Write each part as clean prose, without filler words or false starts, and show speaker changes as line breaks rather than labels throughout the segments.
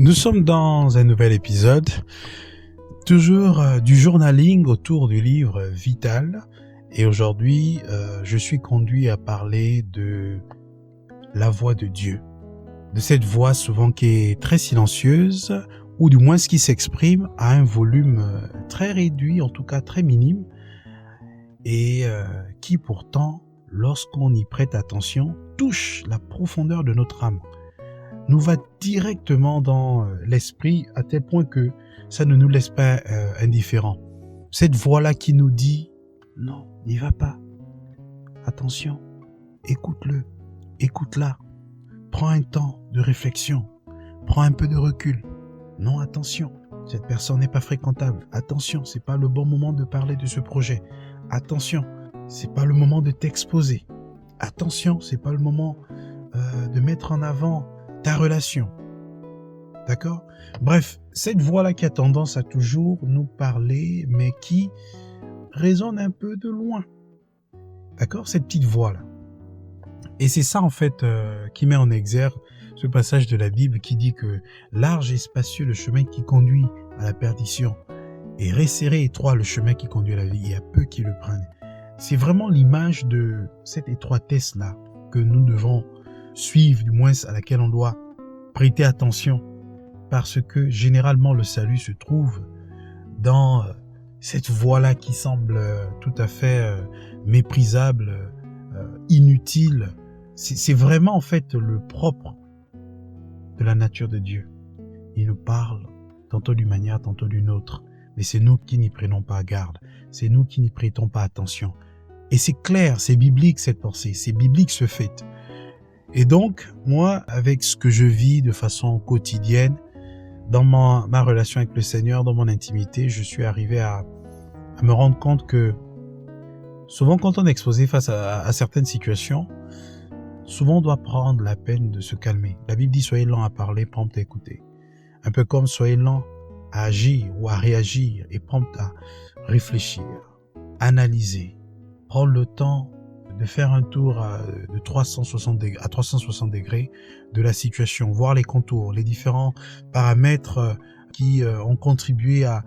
Nous sommes dans un nouvel épisode, toujours du journaling autour du livre Vital. Et aujourd'hui, je suis conduit à parler de la voix de Dieu. De cette voix souvent qui est très silencieuse, ou du moins ce qui s'exprime à un volume très réduit, en tout cas très minime, et qui pourtant, lorsqu'on y prête attention, touche la profondeur de notre âme. Nous va directement dans l'esprit à tel point que ça ne nous laisse pas indifférents. Cette voix-là qui nous dit « Non, n'y va pas. Attention, écoute-le, écoute-la. Prends un temps de réflexion. Prends un peu de recul. Non, attention, cette personne n'est pas fréquentable. Attention, c'est pas le bon moment de parler de ce projet. Attention, c'est pas le moment de t'exposer. Attention, c'est pas le moment de mettre en avant ta relation. D'accord ? Bref, cette voix-là qui a tendance à toujours nous parler, mais qui résonne un peu de loin. D'accord ? Cette petite voix-là. Et c'est ça, en fait, qui met en exergue ce passage de la Bible qui dit que large et spacieux le chemin qui conduit à la perdition, et resserré et étroit le chemin qui conduit à la vie, il y a peu qui le prennent. C'est vraiment l'image de cette étroitesse-là que nous devons suivre, du moins à laquelle on doit prêter attention, parce que généralement le salut se trouve dans cette voie-là qui semble tout à fait méprisable, inutile. C'est vraiment en fait le propre de la nature de Dieu. Il nous parle tantôt d'une manière, tantôt d'une autre, mais c'est nous qui n'y prenons pas garde, c'est nous qui n'y prêtons pas attention. Et c'est clair, c'est biblique cette pensée, c'est biblique ce fait. Et donc, moi, avec ce que je vis de façon quotidienne, dans ma relation avec le Seigneur, dans mon intimité, je suis arrivé à me rendre compte que souvent quand on est exposé face à certaines situations, souvent on doit prendre la peine de se calmer. La Bible dit « Soyez lents à parler, prompt à écouter ». Un peu comme « Soyez lents à agir ou à réagir et prompt à réfléchir, analyser, prendre le temps de faire un tour à 360 degrés de la situation, voir les contours, les différents paramètres qui ont contribué à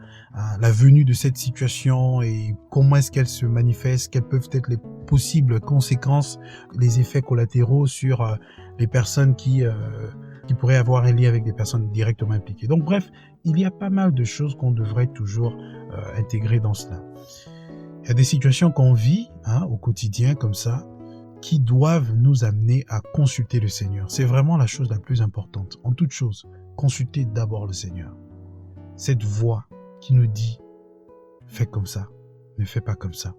la venue de cette situation et comment est-ce qu'elle se manifeste, quelles peuvent être les possibles conséquences, les effets collatéraux sur les personnes qui pourraient avoir un lien avec des personnes directement impliquées. Donc bref, il y a pas mal de choses qu'on devrait toujours intégrer dans cela. Il y a des situations qu'on vit au quotidien comme ça qui doivent nous amener à consulter le Seigneur. C'est vraiment la chose la plus importante. En toute chose, consultez d'abord le Seigneur. Cette voix qui nous dit « fais comme ça, ne fais pas comme ça ».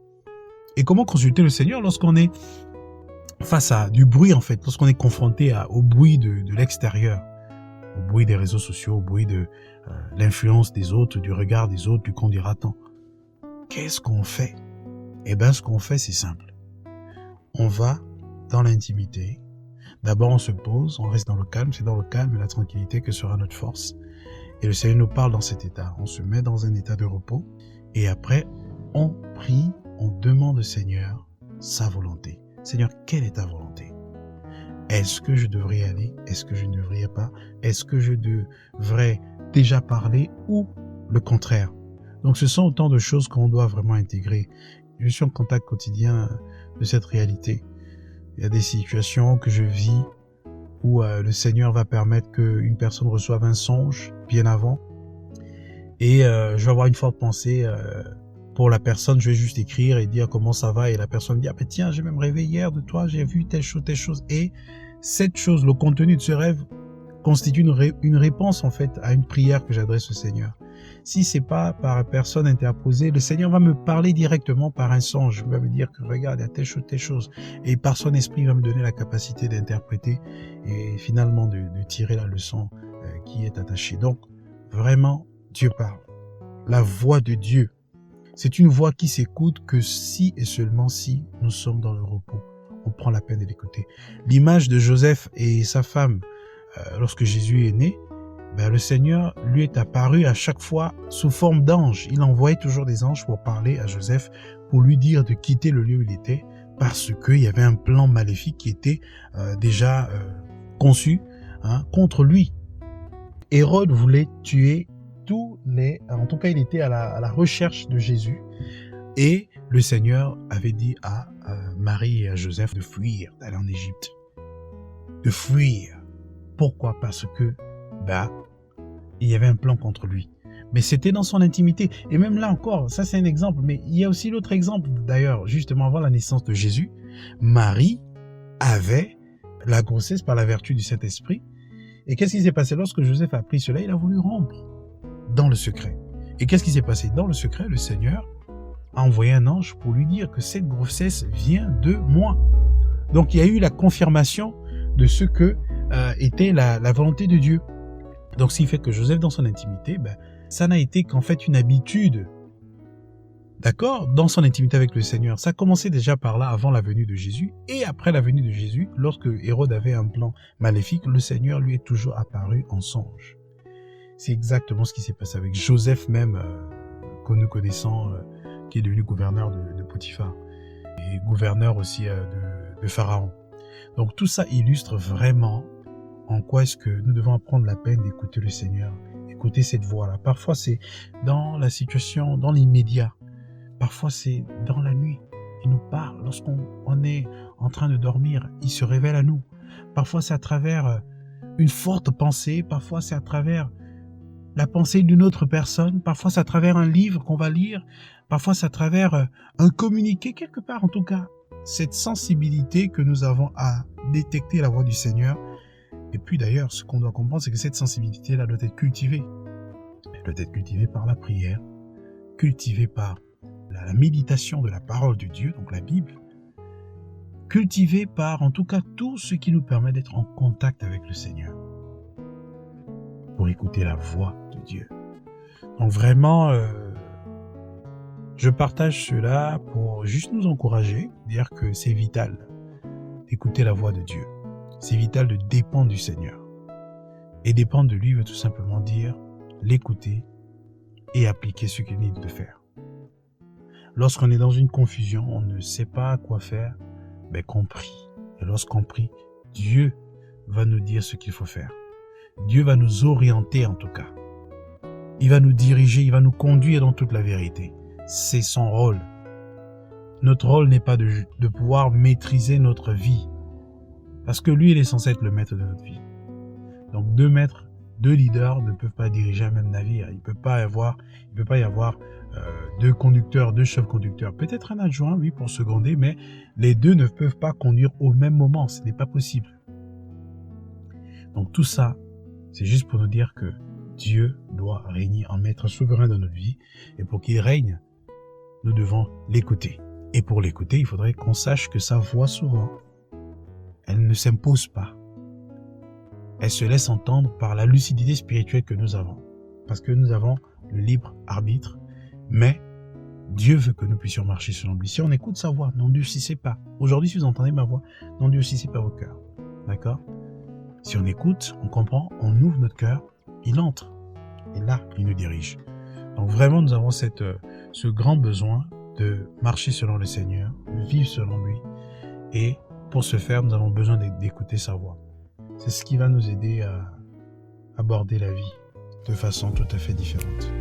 Et comment consulter le Seigneur lorsqu'on est face à du bruit en fait, lorsqu'on est confronté au bruit de l'extérieur, au bruit des réseaux sociaux, au bruit de l'influence des autres, du regard des autres, du qu'en dira-t-on. Qu'est-ce qu'on fait ? Eh bien, ce qu'on fait, c'est simple. On va dans l'intimité. D'abord, on se pose, on reste dans le calme. C'est dans le calme et la tranquillité que sera notre force. Et le Seigneur nous parle dans cet état. On se met dans un état de repos. Et après, on prie, on demande au Seigneur sa volonté. Seigneur, quelle est ta volonté ? Est-ce que je devrais y aller ? Est-ce que je ne devrais pas ? Est-ce que je devrais déjà parler ou le contraire ? Donc ce sont autant de choses qu'on doit vraiment intégrer. Je suis en contact quotidien de cette réalité. Il y a des situations que je vis où le Seigneur va permettre qu'une personne reçoive un songe bien avant. Et je vais avoir une forte pensée pour la personne. Je vais juste écrire et dire comment ça va. Et la personne dit « Ah ben tiens, j'ai même rêvé hier de toi, j'ai vu telle chose. » Et cette chose, le contenu de ce rêve constitue une réponse en fait à une prière que j'adresse au Seigneur. Si c'est pas par personne interposée, le Seigneur va me parler directement par un songe. Il va me dire que regarde, il y a telle chose. Et par son esprit, il va me donner la capacité d'interpréter et finalement de tirer la leçon qui est attachée. Donc, vraiment, Dieu parle. La voix de Dieu, c'est une voix qui s'écoute que si et seulement si nous sommes dans le repos. On prend la peine de l'écouter. L'image de Joseph et sa femme, lorsque Jésus est né, le Seigneur lui est apparu à chaque fois sous forme d'ange. Il envoyait toujours des anges pour parler à Joseph, pour lui dire de quitter le lieu où il était, parce qu'il y avait un plan maléfique qui était déjà conçu contre lui. Hérode voulait tuer en tout cas, il était à la recherche de Jésus. Et le Seigneur avait dit à Marie et à Joseph de fuir, d'aller en Égypte. De fuir. Pourquoi? Parce que, il y avait un plan contre lui. Mais c'était dans son intimité. Et même là encore, ça c'est un exemple. Mais il y a aussi l'autre exemple. D'ailleurs, justement avant la naissance de Jésus, Marie avait la grossesse par la vertu du Saint-Esprit. Et qu'est-ce qui s'est passé lorsque Joseph a appris cela? Il a voulu rompre dans le secret. Et qu'est-ce qui s'est passé? Dans le secret, le Seigneur a envoyé un ange pour lui dire que cette grossesse vient de moi. Donc il y a eu la confirmation de ce que était la volonté de Dieu. Donc ce qui fait que Joseph, dans son intimité, ça n'a été qu'en fait une habitude. D'accord? Dans son intimité avec le Seigneur. Ça a commencé déjà par là, avant la venue de Jésus. Et après la venue de Jésus, lorsque Hérode avait un plan maléfique, le Seigneur lui est toujours apparu en songe. C'est exactement ce qui s'est passé avec Joseph même, que nous connaissons, qui est devenu gouverneur de Potiphar. Et gouverneur aussi de Pharaon. Donc tout ça illustre vraiment en quoi est-ce que nous devons prendre la peine d'écouter le Seigneur, écouter cette voix-là. Parfois c'est dans la situation, dans l'immédiat. Parfois c'est dans la nuit. Il nous parle. Lorsqu'on est en train de dormir, il se révèle à nous. Parfois c'est à travers une forte pensée. Parfois c'est à travers la pensée d'une autre personne. Parfois c'est à travers un livre qu'on va lire. Parfois c'est à travers un communiqué quelque part en tout cas. Cette sensibilité que nous avons à détecter la voix du Seigneur. Et puis d'ailleurs, ce qu'on doit comprendre, c'est que cette sensibilité-là doit être cultivée. Elle doit être cultivée par la prière, cultivée par la méditation de la parole de Dieu, donc la Bible, cultivée par en tout cas tout ce qui nous permet d'être en contact avec le Seigneur, pour écouter la voix de Dieu. Donc vraiment, je partage cela pour juste nous encourager, dire que c'est vital d'écouter la voix de Dieu. C'est vital de dépendre du Seigneur. Et dépendre de lui veut tout simplement dire l'écouter et appliquer ce qu'il dit de faire. Lorsqu'on est dans une confusion, on ne sait pas quoi faire, qu'on prie. Et lorsqu'on prie, Dieu va nous dire ce qu'il faut faire. Dieu va nous orienter en tout cas. Il va nous diriger, il va nous conduire dans toute la vérité. C'est son rôle. Notre rôle n'est pas de pouvoir maîtriser notre vie. Parce que lui, il est censé être le maître de notre vie. Donc deux maîtres, deux leaders ne peuvent pas diriger un même navire. Il ne peut pas y avoir deux conducteurs, deux chefs conducteurs. Peut-être un adjoint, oui, pour seconder, mais les deux ne peuvent pas conduire au même moment. Ce n'est pas possible. Donc tout ça, c'est juste pour nous dire que Dieu doit régner en maître souverain dans notre vie. Et pour qu'il règne, nous devons l'écouter. Et pour l'écouter, il faudrait qu'on sache que sa voix souvent, elle ne s'impose pas. Elle se laisse entendre par la lucidité spirituelle que nous avons. Parce que nous avons le libre arbitre. Mais Dieu veut que nous puissions marcher selon lui. Si on écoute sa voix, n'endurcissez pas. Aujourd'hui, si vous entendez ma voix, n'endurcissez pas vos cœurs. D'accord? Si on écoute, on comprend, on ouvre notre cœur, il entre. Et là, il nous dirige. Donc vraiment, nous avons ce grand besoin de marcher selon le Seigneur, de vivre selon lui. Et pour ce faire, nous avons besoin d'écouter sa voix. C'est ce qui va nous aider à aborder la vie de façon tout à fait différente.